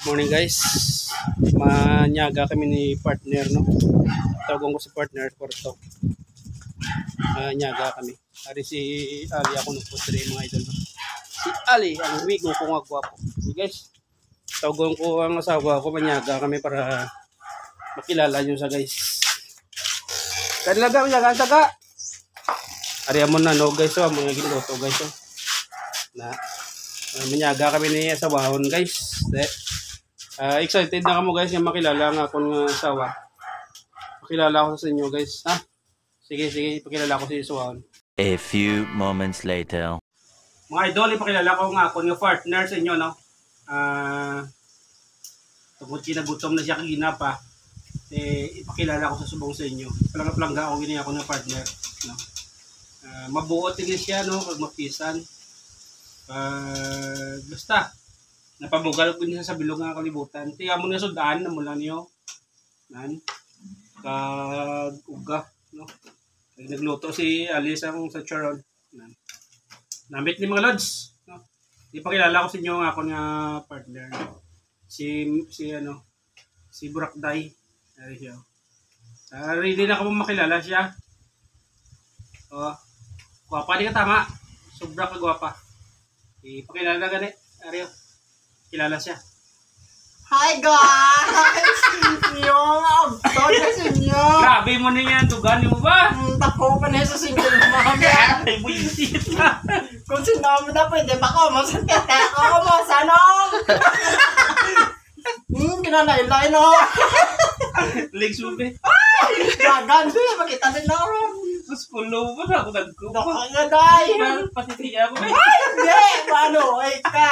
Morning guys, manyaga kami ni partner, no? Tawagan ko si partner Porto. Manyaga kami. Ari si Ali ako nung putre mga idol, no? Si Ali, ang amigo ko nga gwapo. Okay guys, tawagan ko ang asawa ko, manyaga kami para makilala nyo sa guys. Kanlaga, manyaga, taga. Ari mo na, no guys, so, mga ginuto guys, so. Manyaga kami ni asawahon guys. Excited na kamo guys yung makilala ang akong asawa. Pakilala ko sa inyo guys. Sige, pakilala ko sa asawahon. A few moments later. Mga idol, ipakilala ko nga akong partner sa inyo, no? Tungkol kinagutom na siya kagina pa. Ipakilala ko sa subong sa inyo. Palanga-palangga ako gini ako ng partner, no? Mabuot din siya, no? Pag mapisan. Basta napabugal ko niya sa bilog nga kalibutan. Tiya mo na sudaan na mula niyo. Kag-uga, no? Nagluto si Alice ang sa charon. Namit ni mga lods, no? Ipakilala ko sa inyo ang ako nga partner. Si Burakday. Ari siya. Ready na ako makilala siya. Gwapa di ka tama. Sobra ka gwapa. Ipakilala na gani. Ariyo. Kilala siya. Hi guys! Yung abdon na sa inyo. Grabe mo na yan. Tugan mo ba? Tako pa na sa single mga. Ay, buisit na. Kung sino mo na pwede ba ko mo sa tete ako mo sanong. Kinalain-lain o. Legs mo ba? Gagan siya. Makita din na ako. Sus, pulo mo na ako nagkupa. Nakagaday. Patitiya ko ba? Ay, hindi. Paano? Ay ka.